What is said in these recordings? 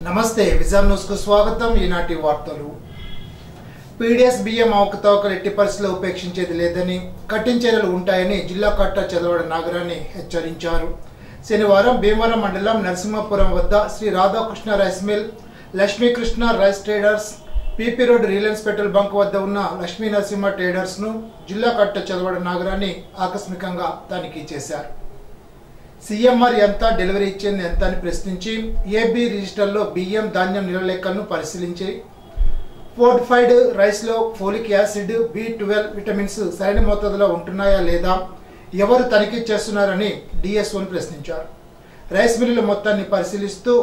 నమస్తే vision news కు స్వాగతం. ఈనాటి వార్తలు. పీడీఎస్ బియ్యం అవకతవకలు ఎట్టి పరిస్థితుల్లో ఉపేక్షించేది లేదని, కఠిన చర్యలు ఉంటాయని జిల్లా కలెక్టర్ చదవడ నాగరాణి హెచ్చరించారు. శనివారం భీమవరం మండలం నరసింహపురం వద్ద Sri Radhakrishna rice mill, Lakshmikrishna rice traders, PP road Reliance petrol bunk వద్ద ఉన్న లక్ష్మీ నరసింహ ట్రేడర్స్ ను జిల్లా కలెక్టర్ చదవడ నాగరాణి ఆకస్మికంగా తనిఖీ చేశారు. సీఎంఆర్ ఎంత, డెలివరీ ఇచ్చేది ఎంత అని ప్రశ్నించి ఏబీ రిజిస్టర్లో బియ్యం ధాన్యం నిల్వ లెక్కలను పరిశీలించి ఫోర్టిఫైడ్ రైస్లో ఫోలిక్ యాసిడ్, B12 విటమిన్స్ సరైన మోతాదులో ఉంటున్నాయా లేదా, ఎవరు తనిఖీ చేస్తున్నారని డిఎస్ఓను ప్రశ్నించారు. రైస్ మిల్లుల మొత్తాన్ని పరిశీలిస్తూ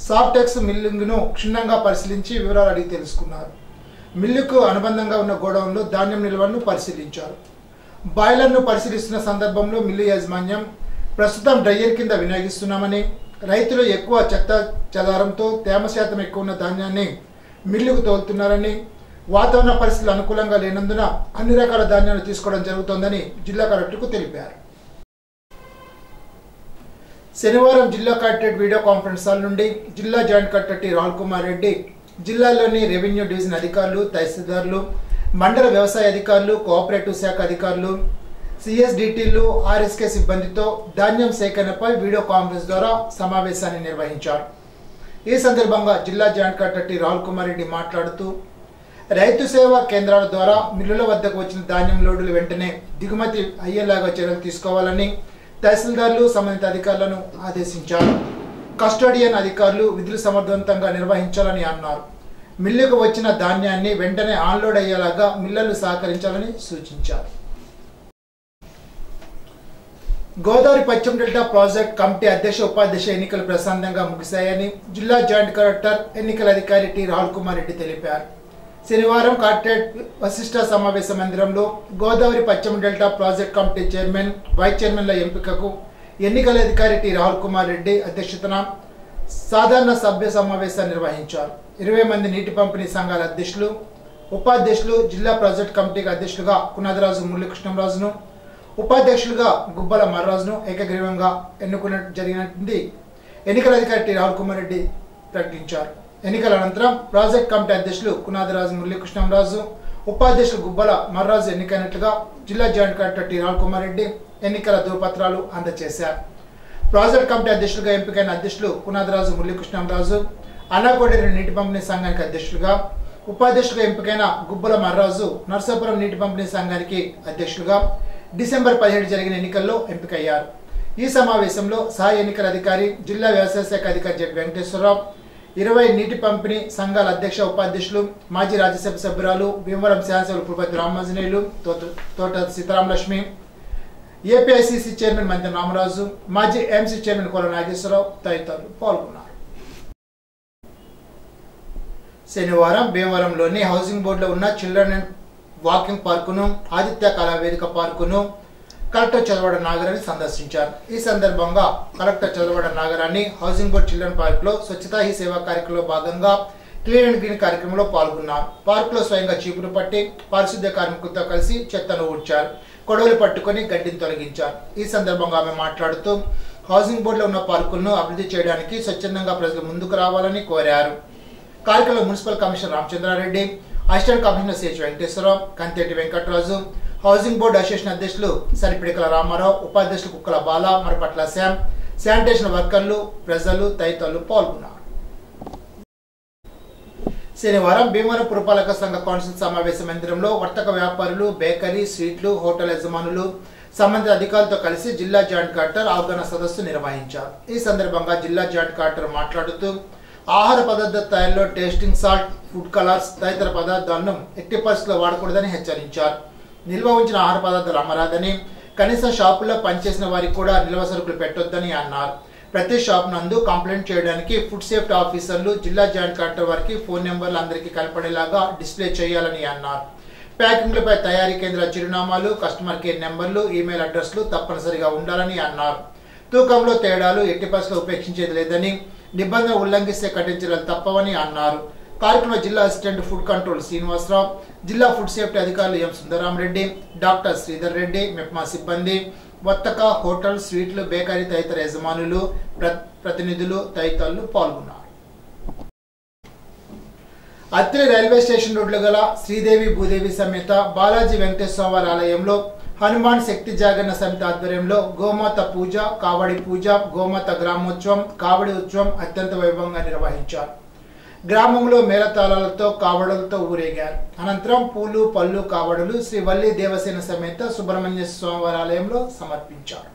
సాఫ్టెక్స్ మిల్లింగ్ను క్షుణ్ణంగా పరిశీలించి వివరాలు అడిగి తెలుసుకున్నారు. మిల్లుకు అనుబంధంగా ఉన్న గోడౌన్లో ధాన్యం నిల్వను పరిశీలించారు. బాయిలర్ను పరిశీలిస్తున్న సందర్భంలో మిల్లు యాజమాన్యం ప్రస్తుతం డ్రైయర్ కింద వినియోగిస్తున్నామని, రైతులు ఎక్కువ చెత్త చెదారంతో తేమ శాతం ఎక్కువ ఉన్న ధాన్యాన్ని మిల్లుకు తోలుతున్నారని, వాతావరణ పరిస్థితులు అనుకూలంగా లేనందున అన్ని రకాల ధాన్యాలు తీసుకోవడం జరుగుతోందని జిల్లా కలెక్టర్కు తెలిపారు. శనివారం జిల్లా కలెక్టరేట్ వీడియో కాన్ఫరెన్స్ హాల్ నుండి జిల్లా joint collector T Rahul Kumar Reddy జిల్లాలోని రెవెన్యూ డివిజన్ అధికారులు, తహసీల్దార్లు, మండల వ్యవసాయ అధికారులు, కోఆపరేటివ్ శాఖ అధికారులు, సిఎస్డిటీలు, ఆర్ఎస్కే సిబ్బందితో ధాన్యం సేకరణపై వీడియో కాన్ఫరెన్స్ ద్వారా సమావేశాన్ని నిర్వహించారు. ఈ సందర్భంగా జిల్లా joint collector T Rahul Kumar Reddy మాట్లాడుతూ, రైతు సేవా కేంద్రాల ద్వారా మిల్లుల వద్దకు వచ్చిన ధాన్యం లోడులు వెంటనే దిగుమతి అయ్యేలాగా చర్యలు తీసుకోవాలని తహసీల్దార్లు, సంబంధిత అధికారులను ఆదేశించారు. కస్టోడియన్ అధికారులు విధులు సమర్థవంతంగా నిర్వహించాలని అన్నారు. మిల్లుకు వచ్చిన ధాన్యాన్ని వెంటనే ఆన్లోడ్ అయ్యేలాగా మిల్లర్లు సహకరించాలని సూచించారు. గోదావరి పశ్చిమ డెల్టా ప్రాజెక్ట్ కమిటీ అధ్యక్ష, ఉపాధ్యక్ష ఎన్నికలు ప్రశాంతంగా ముగిశాయని జిల్లా జాయింట్ కలెక్టర్, ఎన్నికల అధికారి టి రాహుల్ కుమార్ రెడ్డి తెలిపారు. శనివారం కలెక్టరేట్ వశిష్ఠ సమావేశ మందిరంలో గోదావరి పశ్చిమ delta project committee chairman, vice చైర్మన్ల ఎంపికకు ఎన్నికల అధికారి టి రాహుల్ కుమార్ రెడ్డి అధ్యక్షతన సాధారణ సభ్య సమావేశాన్ని నిర్వహించారు. 20 మంది నీటి పంపిణీ సంఘాల అధ్యక్షులు, ఉపాధ్యక్షులు, జిల్లా ప్రాజెక్ట్ కమిటీకి అధ్యక్షులుగా కునాదరాజు మురళీకృష్ణరాజును, ఉపాధ్యక్షులుగా గుబ్బల మర్రాజును ఏకగ్రీవంగా ఎన్నుకున్నట్టు జరిగినట్టు ఎన్నికల అధికారి టి రాహుల్ కుమార్ రెడ్డి ప్రకటించారు. ఎన్నికల అనంతరం ప్రాజెక్ట్ కమిటీ అధ్యక్షులు కునాదరాజు మురళీకృష్ణరాజు, ఉపాధ్యక్షులు గుబ్బల మర్రాజు ఎన్నికైనట్లుగా జిల్లా joint collector T Rahul Kumar Reddy ఎన్నికల ధృవపత్రాలు అందజేశారు. ప్రాజెక్ట్ కమిటీ అధ్యక్షులుగా ఎంపికైన అధ్యక్షులు కునాదరాజు మురళీకృష్ణరాజు, అనాకోడేరు నీటి పంపిణీ సంఘానికి అధ్యక్షులుగా, ఉపాధ్యక్షులుగా ఎంపికైన గుబ్బల మర్రాజు నర్సాపురం నీటి పంపిణీ సంఘానికి అధ్యక్షులుగా డిసెంబర్ 17 జరిగిన ఎన్నికల్లో ఎంపికయ్యారు. ఈ సమావేశంలో సహా ఎన్నికల అధికారి, జిల్లా వ్యవసాయ శాఖ అధికారి జె వెంకటేశ్వరరావు, 20 నీటి పంపిణీ సంఘాల అధ్యక్ష, ఉపాధ్యక్షులు, మాజీ రాజ్యసభ సభ్యురాలు, భీమవరం శాసనసభ్యులు పురపతి రామాంజనేయులు, తోట సీతారామలక్ష్మి, ఏపీఐసిసి చైర్మన్ మంత్రి రామరాజు, మాజీ ఎంసీ చైర్మన్ కోల నాగేశ్వరరావు తదితరులు పాల్గొన్నారు. శనివారం భీమవరంలోని హౌసింగ్ బోర్డులో ఉన్న చిల్డ్రన్ అండ్ వాకింగ్ పార్కును, ఆదిత్య కళావేదిక పార్కును కలెక్టర్ చదవడ నాగరాణి సందర్శించారు. ఈ సందర్భంగా collector Chadavada Nagarani housing board children park లో స్వచ్ఛతా హీ సేవా కార్యక్రమంలో భాగంగా క్లీన్ అండ్ గ్రీన్ కార్యక్రమంలో పాల్గొన్నారు. పార్క్ లో స్వయంగా చీపురు పట్టి పారిశుద్ధ్య కార్మికులతో కలిసి చెత్తను ఊడ్చారు, కొడవలు పట్టుకుని గడ్డిని తొలగించారు. ఈ సందర్భంగా ఆమె మాట్లాడుతూ, హౌసింగ్ బోర్డులో ఉన్న పార్కులను అభివృద్ధి చేయడానికి స్వచ్ఛందంగా ప్రజలు ముందుకు రావాలని కోరారు. కార్యక్రమంలో municipal commissioner Ramachandra Reddy, assistant commissioner CH Venkateswara Rao, Kanteti Venkataraju, housing board association అధ్యక్షులు సరిపిడికల రామారావు, ఉపాధ్యక్షులు కుక్కల బాల, మరపట్ల శ్యామ్, శానిటేషన్ వర్కర్లు, ప్రజలు తదితరులు పాల్గొన్నారు. శనివారం భీమవరం పురపాలక సంఘ కౌన్సిల్ సమావేశ మందిరంలో వర్తక వ్యాపారులు, బేకరీ, స్వీట్లు, హోటల్ యజమానులు, సంబంధిత అధికారులతో కలిసి జిల్లా జాయింట్ కలెక్టర్ అవగాహన సదస్సు నిర్వహించారు. ఈ సందర్భంగా జిల్లా జాయింట్ కలెక్టర్ మాట్లాడుతూ, ఆహార పదార్థాల తయారీలో టేస్టింగ్ సాల్ట్, ఫుడ్ కలర్స్ తదితర పదార్థాలను ఎట్టి పరిస్థితుల్లో వాడకూడదని హెచ్చరించారు. నిల్వ ఉంచిన ఆహార పదార్థాలు అమ్మరాదని, కనీసం షాపుల్లో పనిచేసిన వారికి కూడా నిల్వ సరుకులు పెట్టొద్దని అన్నారు. ప్రతి షాప్ నందు కంప్లైంట్ చేయడానికి ఫుడ్ సేఫ్టీ ఆఫీసర్లు, జిల్లా జాయింట్ కలెక్టర్ వారికి ఫోన్ నెంబర్లు అందరికీ కనపడేలాగా డిస్ప్లే చేయాలని అన్నారు. ప్యాకింగ్లపై తయారీ కేంద్ర చిరునామాలు, కస్టమర్ కేర్ నెంబర్లు, ఈమెయిల్ అడ్రస్లు తప్పనిసరిగా ఉండాలని అన్నారు. తూకంలో తేడాలు ఎట్టి పరిస్థితుల్లో ఉపేక్షించేది లేదని, నిబంధన ఉల్లంఘిస్తే కఠిన చర్యలు తప్పవని అన్నారు. కార్యక్రమంలో జిల్లా అసిస్టెంట్ ఫుడ్ కంట్రోల్ శ్రీనివాసరావు, జిల్లా ఫుడ్ సేఫ్టీ అధికారులు ఎం సుందరామరెడ్డి, డాక్టర్ శ్రీధర్ రెడ్డి, మెప్మా సిబ్బంది, వర్తక, హోటల్, స్వీట్లు, బేకరీ తదితర యజమానులు, ప్రతినిధులు తదితరులు పాల్గొన్నారు. అత్తిలి రైల్వే స్టేషన్ రోడ్లో గల శ్రీదేవి భూదేవి సమేత బాలాజీ వెంకటేశ్వర వారి ఆలయంలో హనుమాన్ శక్తి జాగరణ సమితి ఆధ్వర్యంలో గోమాత పూజ, కావడి పూజ, గోమాత గ్రామోత్సవం, కావడి ఉత్సవం అత్యంత వైభవంగా నిర్వహించారు. గ్రామంలో మేళతాళాలతో కావడులతో ఊరేగారు. అనంతరం పూలు, పళ్ళు, కావడులు శ్రీ వల్లి దేవసేన సమేత సుబ్రహ్మణ్య స్వామివారి ఆలయంలో సమర్పించారు.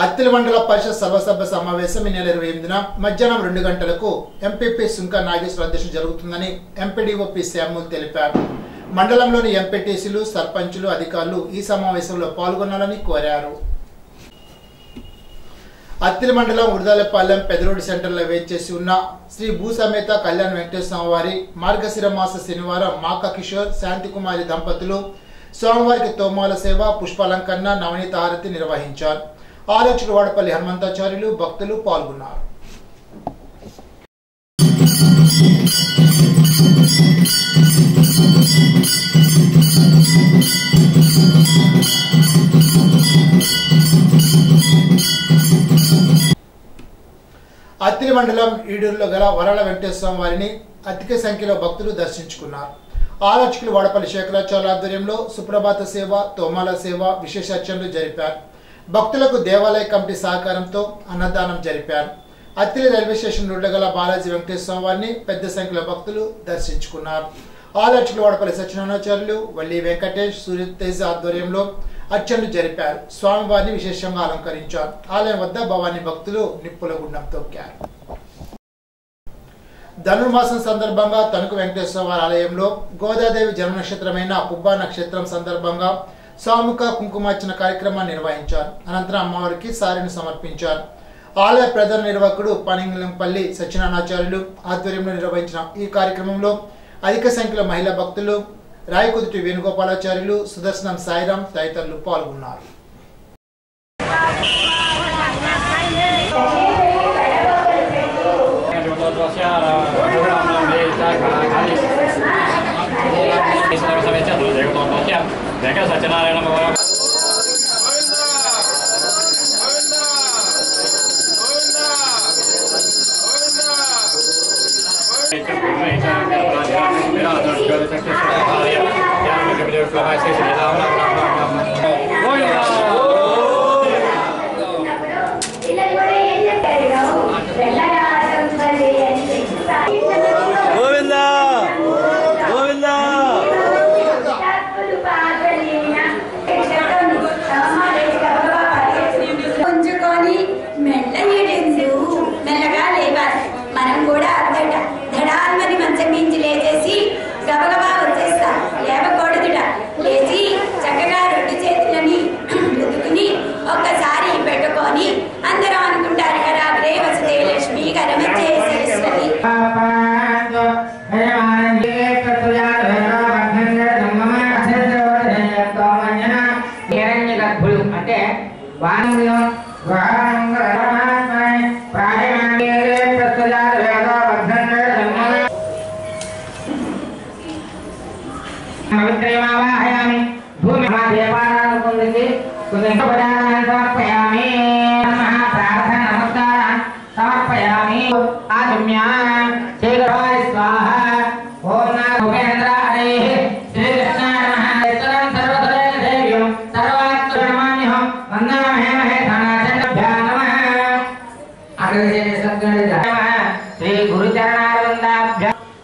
అత్తిలి మండల పరిషత్ సర్వసభ్య సమావేశం ఈ నెల 28న మధ్యాహ్నం 2 గంటలకు ఎంపీపీ సుంక నాగేశ్వర అధ్యక్షత జరుగుతుందని ఎంపీడీఓ పి శ్యాములు తెలిపారు. మండలంలోని ఎంపీటీసీలు, సర్పంచులు, అధికారులు ఈ సమావేశంలో పాల్గొనాలని కోరారు. అత్తిలి మండలం ఉడదలపాలెం పెదరోడి సెంటర్లో వేచేసి ఉన్న శ్రీ భూసమేత కళ్యాణ వెంకటేశ్వర వారి మార్గశిర మాస శనివారం మాక కిషోర్, శాంతికుమారి దంపతులు స్వామివారికి తోమాల సేవ, పుష్పాలంకరణ, నవనీత హారతి నిర్వహించారు. ఆలోచకుడు వాడపల్లి హనుమంతాచార్యులు, భక్తులు పాల్గొన్నారు. అత్తిలి మండలం ఈడూరులో గల వరాల వెంకటేశ్వర వారిని అధిక సంఖ్యలో భక్తులు దర్శించుకున్నారు. ఆలోచకులు వాడపల్లి శేఖరాచార్యుల ఆధ్వర్యంలో సుప్రభాత సేవ, తోమాల సేవ, విశేష అర్చనలు జరిపారు. భక్తులకు దేవాలయ కమిటీ సహకారంతో అన్నదానం జరిపారు. అత్తిలి రైల్వే స్టేషన్ రోడ్లో గల బాలాజీ వెంకటేశ్వర వారిని పెద్ద సంఖ్యలో భక్తులు దర్శించుకున్నారు. ఆలోచకులు వాడపల్లి సత్యనారాయణాచార్యులు, వల్లి వెంకటేష్, సూర్యతేజ్ ఆధ్వర్యంలో అర్చనలు జరిపారు. స్వామివారిని విశేషంగా అలంకరించారు. ఆలయం వద్ద భవానీ భక్తులు నిప్పుల గుండం తొక్కారు. ధనుర్మాసం సందర్భంగా తణుకు వెంకటేశ్వర వారి ఆలయంలో గోదాదేవి జన్మ నక్షత్రమైన పుబ్బా నక్షత్రం సందర్భంగా సాముక కుంకుమార్చన కార్యక్రమాన్ని నిర్వహించారు. అనంతరం అమ్మవారికి సారిని సమర్పించారు. ఆలయ ప్రధాన నిర్వాహకుడు పనింగలంపల్లి సత్యనారాయణాచార్యులు ఆధ్వర్యంలో నిర్వహించిన ఈ కార్యక్రమంలో అధిక సంఖ్యలో మహిళా భక్తులు, రాయకుదుటి వేణుగోపాలాచార్యులు, సుదర్శనం సాయిరాం తదితరులు పాల్గొన్నారు.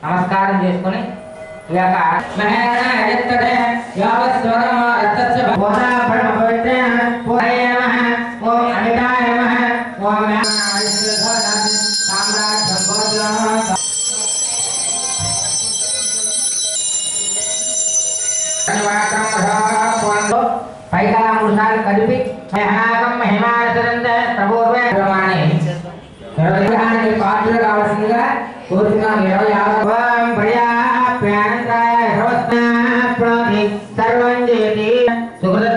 నమస్కారం చేసుకుని పైగా 3 సార్లు కలిపి పాటలు కావాల్సిందిగా కోరుతున్నాం. 26 సర్వం చేతి సుకృత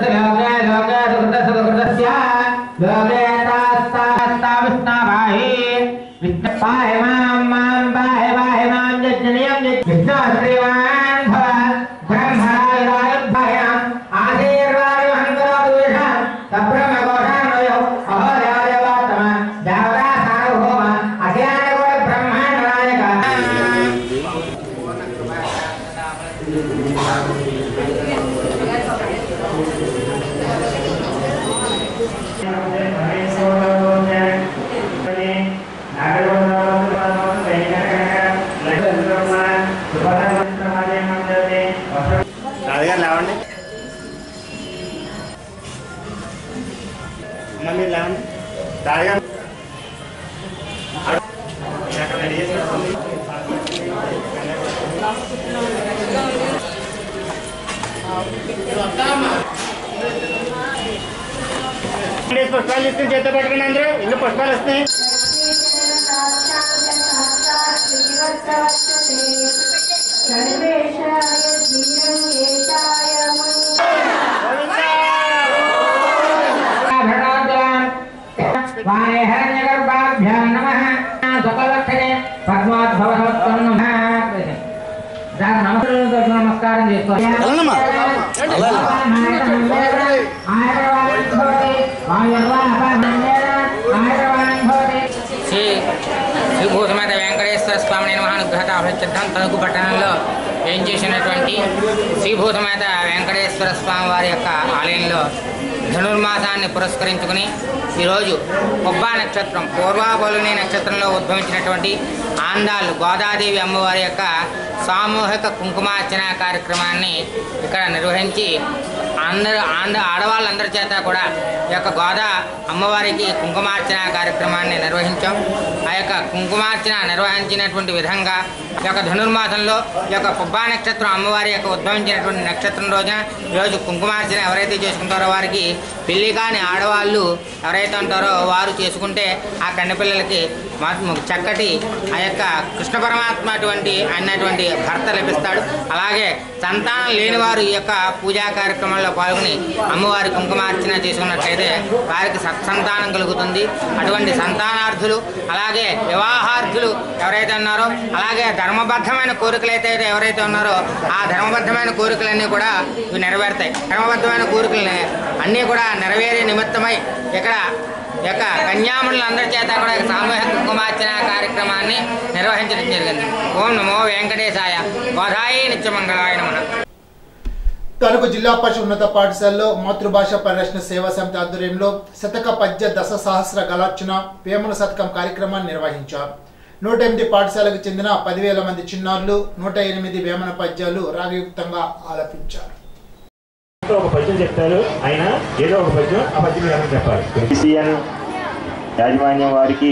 పుష్పాలు తీసుకుని చేత పట్టుకుని అందరూ ఇల్లు పుష్పాలు వస్తాయి. నమస్కారం చేసుకోవాలి. శ్రీ భూతమాత వెంకటేశ్వర స్వామి మహానుగ్రహత అభ్యర్థం తణుకు పట్టణంలో ఏం చేసినటువంటి శ్రీభూతమాత వెంకటేశ్వర స్వామి వారి యొక్క ఆలయంలో ధనుర్మాసాన్ని పురస్కరించుకుని ఈరోజు కొబ్బా నక్షత్రం పూర్వాబలుని నక్షత్రంలో ఉద్భవించినటువంటి ఆండాళ్ళు గోదాదేవి అమ్మవారి యొక్క సామూహిక కుంకుమార్చన కార్యక్రమాన్ని ఇక్కడ నిర్వహించి ఆడవాళ్ళందరి చేత కూడా ఈ యొక్క గోదా అమ్మవారికి కుంకుమార్చన కార్యక్రమాన్ని నిర్వహించాం. ఆ యొక్క కుంకుమార్చన నిర్వహించినటువంటి విధంగా ఈ యొక్క ధనుర్మాసంలో ఈ యొక్క కొబ్బా నక్షత్రం అమ్మవారి యొక్క ఉద్భవించినటువంటి నక్షత్రం రోజున ఈరోజు కుంకుమార్చన ఎవరైతే చేసుకుంటారో వారికి పెళ్లి కాని ఆడవాళ్ళు ఎవరైతే ఉంటారో వారు చేసుకుంటే ఆ కన్నెపిల్లలకి చక్కటి ఆ యొక్క కృష్ణ పరమాత్మ అన్నటువంటి భర్త లభిస్తాడు. అలాగే సంతానం లేని వారు ఈ యొక్క పూజా కార్యక్రమంలో పాల్గొని అమ్మవారి కుంకుమార్చన చేసుకున్నట్లయితే వారికి సత్సంతానం కలుగుతుంది. అటువంటి సంతానార్థులు అలాగే వివాహార్థులు ఎవరైతే ఉన్నారో అలాగే ధర్మబద్ధమైన కోరికలు అయితే ఎవరైతే ఉన్నారో ఆ ధర్మబద్ధమైన కోరికలన్నీ కూడా ఇవి నెరవేరుతాయి. ధర్మబద్ధమైన కోరికలు అన్నీ కూడా నెరవేరే నిమిత్తమై ఇక్కడ యొక్క కన్యాములందరి చేత కూడా సామూహిక కుంకుమార్చన కార్యక్రమాన్ని నిర్వహించడం జరిగింది. ఓం నమో వెంకటేశాయ గోదాయి నిత్యమంగళాయ నమః. తణుకు జిల్లా పరిషత్ ఉన్నత పాఠశాలలో మాతృభాష పరిరక్షణ సేవా సమితి ఆధ్వర్యంలో శతక పద్య దశ సహస్ర గలార్చన వేమన శతకం కార్యక్రమాన్ని నిర్వహించారు. 108 పాఠశాలకు చెందిన 10,000 మంది చిన్నారులు 108 వేమన పద్యాలు రాగయుక్తంగా ఆలపించారు. ఒక పద్యం చెప్తారు, ఆయన ఏదో ఒక పద్యం ఆ పద్యం ఏమని చెప్పాలి. యాజమాన్యం వారికి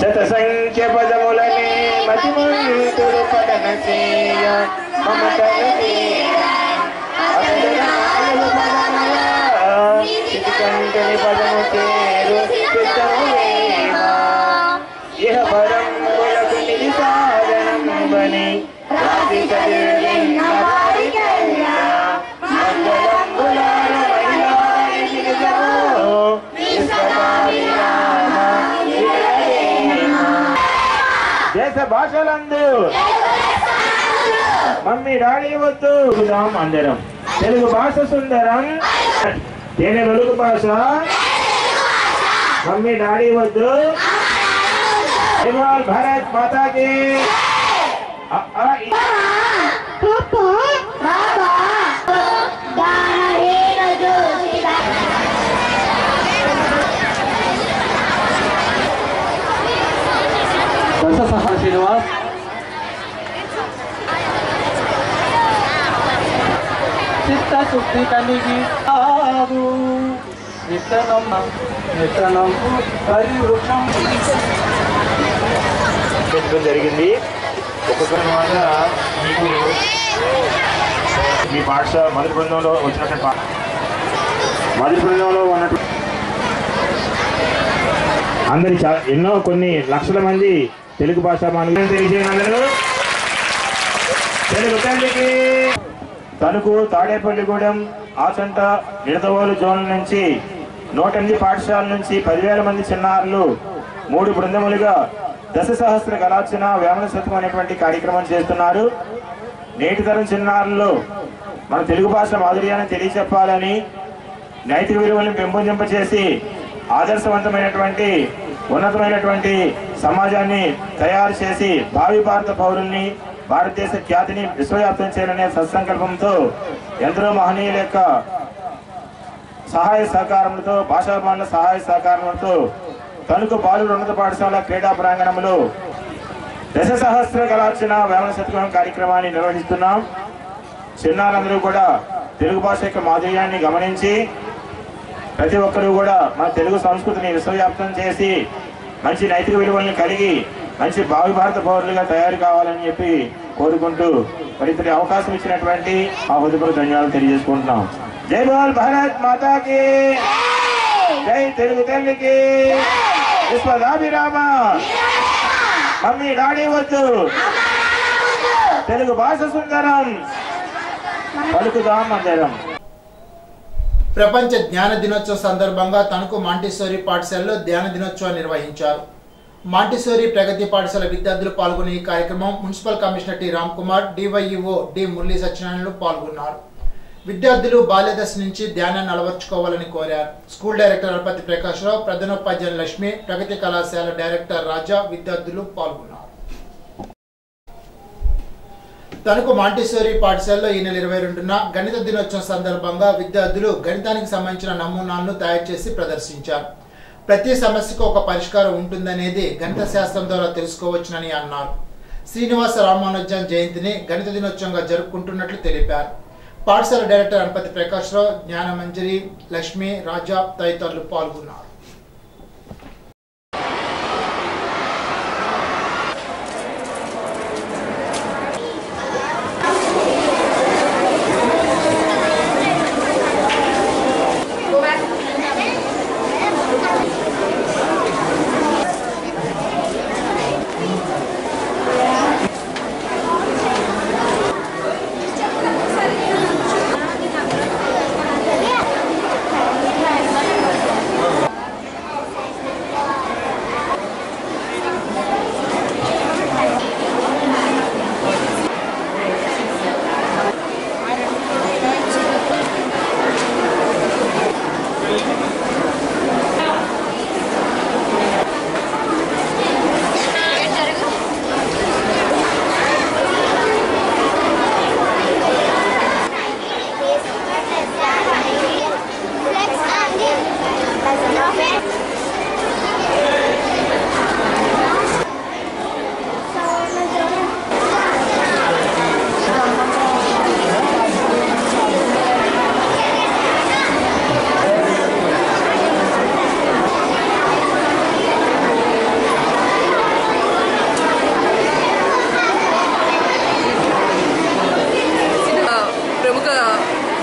శత సంఖ్య పదములనే మతిమంతుడు పఠన చేయ కంటని పదము చేరు ఇహ పరంబులకు నిధి సాధనం బని దేశ భాషలందు మమ్మీ డాడీ వద్దు అందరం తెలుగు భాష సుందరం తేనె వెలుగు భాష మమ్మీ డాడీ వద్దు భారత్ మాతాకి శ్రీనివాస్ చిత్త శుద్ధి కలిగి జరిగింది. ఒక్కొక్కరి వల్ల మీకు మీ పాఠశాల మొదటి బృందంలో వచ్చినటువంటి మొదటి బృందంలో ఉన్నట్టు అందరి ఎన్నో కొన్ని లక్షల మంది తెలుగు భాష తెలియజేయనందరూ తెలుగు తల్లికి. తణుకు తాడేపల్లిగూడెం ఆచంట నిడదవోలు జోన్ల నుంచి 108 పాఠశాల నుంచి 10,000 మంది చిన్నారులు 3 బృందములుగా దశ సహస్ర గలార్చన వేమన శతకం అనేటువంటి కార్యక్రమం చేస్తున్నారు. నేటి తరం చిన్నారులు మన తెలుగు భాష మాధుర్యాన్ని తెలియచెప్పాలని, నైతిక విలువలను పెంపొందింపచేసి ఆదర్శవంతమైనటువంటి ఉన్నతమైనటువంటి సమాజాన్ని తయారు చేసి భావి భారత పౌరుల్ని భారతదేశ ఖ్యాతిని విశ్వవ్యాప్తం చేయాలనే సత్సంకల్పంతో ఎందరో మహనీయుల యొక్క సహాయ సహకారంతో భాషాభిమానుల సహాయ సహకారంతో తణుకు బాలుర ఉన్నత పాఠశాల క్రీడా ప్రాంగణంలో దశ సహస్ర కళార్చన వేమన శతకం కార్యక్రమాన్ని నిర్వహిస్తున్నాం. చిన్నారందరూ కూడా తెలుగు భాష యొక్క మాధుర్యాన్ని గమనించి ప్రతి ఒక్కరూ కూడా మన తెలుగు సంస్కృతిని విశ్వవ్యాప్తం చేసి మంచి నైతిక విలువలను కలిగి మంచి భావి భారత పౌరులుగా తయారు కావాలని చెప్పి కోరుకుంటూ మరి ఇతని అవకాశం ఇచ్చినటువంటి ఆ హృదయపూర్వక ధన్యవాదాలు తెలియజేసుకుంటున్నాం. జై బోల్ భారత్ మాతాకి, జై తెలుగు తల్లికి, విశ్వదాభిరామ, మమ్మీ డాడీ వద్దు, తెలుగు భాష సుందరం, పలుకుదాం అందరం. ప్రపంచ జ్ఞాన దినోత్సవం సందర్భంగా తణుకు మాంటిసోరీ పాఠశాలలో ధ్యాన దినోత్సవాన్ని నిర్వహించారు. మాంటిసోరీ ప్రగతి పాఠశాల విద్యార్థులు పాల్గొనే ఈ కార్యక్రమం municipal commissioner T Ram Kumar, DYEO D Murali సత్యనారాయణలు పాల్గొన్నారు. విద్యార్థులు బాల్యదశ నుంచి ధ్యానాన్ని అలవర్చుకోవాలని కోరారు. స్కూల్ డైరెక్టర్ అల్పతి ప్రకాశ్రావు, ప్రధానోపాధ్యాయులు లక్ష్మి, ప్రగతి కళాశాల డైరెక్టర్ రాజా విద్యార్థులు పాల్గొన్నారు. తణుకు మాంటిసోరీ పాఠశాలలో ఈ నెల 22న గణిత దినోత్సవం సందర్భంగా విద్యార్థులు గణితానికి సంబంధించిన నమూనాలను తయారు చేసి ప్రదర్శించారు. ప్రతి సమస్యకు ఒక పరిష్కారం ఉంటుందనేది గణిత శాస్త్రం ద్వారా తెలుసుకోవచ్చునని అన్నారు. శ్రీనివాస రామానుజన్ జయంతిని గణిత దినోత్సవంగా జరుపుకుంటున్నట్లు తెలిపారు. పాఠశాల డైరెక్టర్ అల్పతి ప్రకాశ్రావు, జ్ఞానమంజరి, లక్ష్మి, రాజా తదితరులు పాల్గొన్నారు.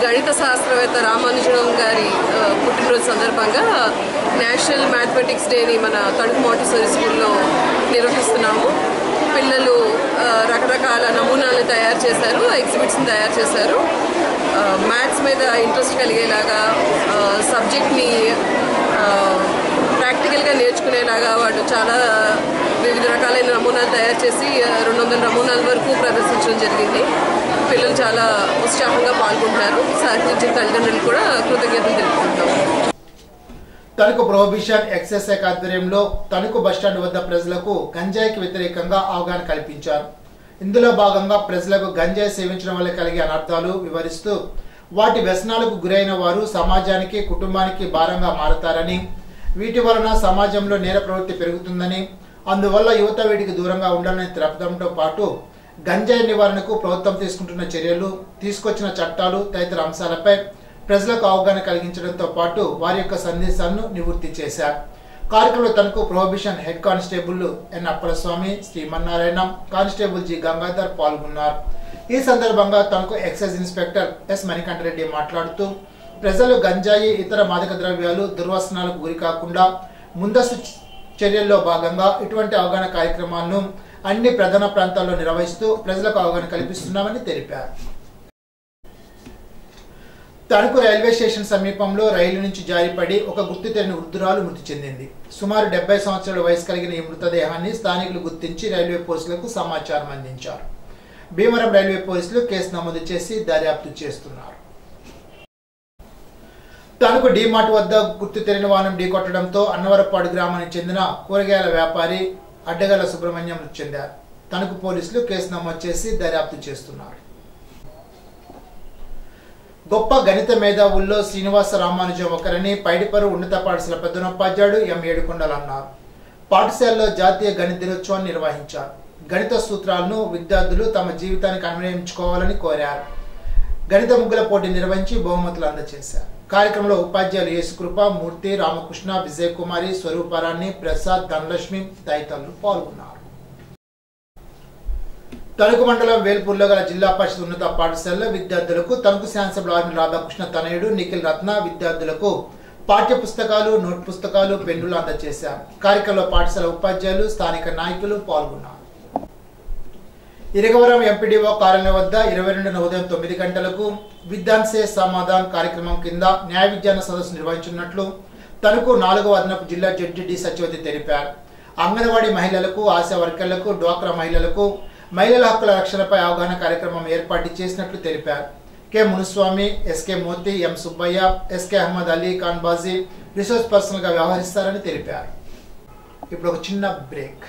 గణిత శాస్త్రవేత్త రామానుజన్ గారి పుట్టినరోజు సందర్భంగా నేషనల్ మ్యాథమెటిక్స్ డేని మన తణుకు మాంటిసోరీ స్కూల్లో నిర్వహిస్తున్నాము. పిల్లలు రకరకాల నమూనాలను తయారు చేశారు, ఎగ్జిబిట్స్ని తయారు చేశారు. మ్యాథ్స్ మీద ఇంట్రెస్ట్ కలిగేలాగా, సబ్జెక్ట్ని ప్రాక్టికల్గా నేర్చుకునేలాగా వాళ్ళు చాలా వివిధ రకాలైన నమూనాలు తయారు చేసి 200 నమూనాల వరకు ప్రదర్శించడం జరిగింది. పిల్లలు చాలా ఉత్సాహంగా పాల్గొంటున్నారు. సహకరించిన తల్లిదండ్రులు కూడా కృతజ్ఞతలు తెలుపుకుంటాం. తణుకు ప్రొహిబిషన్ ఎక్సైజ్ శాఖ ఆధ్వర్యంలో తణుకు బస్టాండ్ వద్ద ప్రజలకు గంజాయికి వ్యతిరేకంగా అవగాహన కల్పించారు. ఇందులో భాగంగా ప్రజలకు గంజాయి సేవించడం వల్ల కలిగే అనర్థాలు వివరిస్తూ వాటి వ్యసనాలకు గురైన వారు సమాజానికి, కుటుంబానికి భారంగా మారతారని, వీటి వలన సమాజంలో నేర ప్రవృత్తి పెరుగుతుందని, అందువల్ల యువత వీటికి దూరంగా ఉండాలని తెలపడంతో పాటు గంజాయి నివారణకు ప్రభుత్వం తీసుకుంటున్న చర్యలు, తీసుకొచ్చిన చట్టాలు తదితర అంశాలపై ప్రజలకు అవగాహన కలిగించడంతో పాటు వారి యొక్క సందేశాలను నివృత్తి చేశారు. కార్యక్రమంలో Tanuku prohibition head constable N Appalaswamy, Srimannarayana, constable G Gangadhar పాల్గొన్నారు. ఈ సందర్భంగా Tanuku excise inspector S Manikanta Reddy మాట్లాడుతూ ప్రజలు గంజాయి, ఇతర మాదక ద్రవ్యాలు, దుర్వ్యసనాలకు గురి కాకుండా ముందస్తు చర్యల్లో భాగంగా ఇటువంటి అవగాహన కార్యక్రమాలను అన్ని ప్రధాన ప్రాంతాల్లో నిర్వహిస్తూ ప్రజలకు అవగాహన కల్పిస్తున్నామని తెలిపారు. తణుకు రైల్వే స్టేషన్ సమీపంలో రైలు నుంచి జారిపడి ఒక గుర్తు తెలియని వృద్ధురాలు మృతి చెందింది. సుమారు 70 సంవత్సరాల వయసు కలిగిన ఈ మృతదేహాన్ని స్థానికులు గుర్తించి రైల్వే పోలీసులకు సమాచారం అందించారు. భీమవరం రైల్వే పోలీసులు కేసు నమోదు చేసి దర్యాప్తు చేస్తున్నారు. తణుకు డీమార్ట్ వద్ద గుర్తు తెలియని వాహనం ఢీకొట్టడంతో అన్నవరపాడు గ్రామానికి చెందిన కూరగాయల వ్యాపారి అడ్డగల సుబ్రహ్మణ్యం మృతి చెందారు. తణుకు పోలీసులు కేసు నమోదు చేసి దర్యాప్తు చేస్తున్నారు. గొప్ప గణిత మేధావుల్లో శ్రీనివాస రామానుజం ఒకరని పైడిపరు ఉన్నత పాఠశాల ప్రధానోపాధ్యాయుడు ఎం ఏడుకొండలు అన్నారు. పాఠశాలలో జాతీయ గణిత దినోత్సవాన్ని నిర్వహించారు. గణిత సూత్రాలను విద్యార్థులు తమ జీవితానికి అన్వయించుకోవాలని కోరారు. గణిత ముగ్గుల పోటీ నిర్వహించి బహుమతులు అందజేశారు. కార్యక్రమంలో ఉపాధ్యాయులు యేసుకృప, మూర్తి, రామకృష్ణ, విజయకుమారి, స్వరూపారాణి, ప్రసాద్, ధనలక్ష్మి తదితరులు పాల్గొన్నారు. తణుకు మండలం వేల్పూర్లో గల జిల్లా పరిషత్ ఉన్నత పాఠశాలలో విద్యార్థులకు తణుకు శాసనసభ్యులు ఆర్మీ రాధాకృష్ణ తనయుడు నిఖిల్ రత్న విద్యార్థులకు పాఠ్య పుస్తకాలు, నోట్ పుస్తకాలు, పెన్నులు అందజేశారు. కార్యక్రమంలో పాఠశాల ఉపాధ్యాయులు, స్థానిక నాయకులు పాల్గొన్నారు. ఇరగవరం ఎంపీడీఓ కార్యాలయం వద్ద 22న ఉదయం 9 గంటలకు విద్యాన్ సే సమాధాన్ కార్యక్రమం కింద న్యాయ విజ్ఞాన సదస్సు నిర్వహించనున్నట్లు తణుకు 4వ అదనపు జిల్లా జడ్జి డి సత్యవతి తెలిపారు. అంగన్వాడీ మహిళలకు, ఆశా వర్కర్లకు, డ్వాక్రా మహిళలకు మహిళల హక్కుల రక్షణపై అవగాహన కార్యక్రమం ఏర్పాటు చేసినట్లు తెలిపారు. K Munuswamy, SK Moti, M Subbaiah, SK Ahmed Ali Khan Baji resource personnel గా వ్యవహరిస్తారని తెలిపారు. ఇప్పుడు ఒక చిన్న బ్రేక్.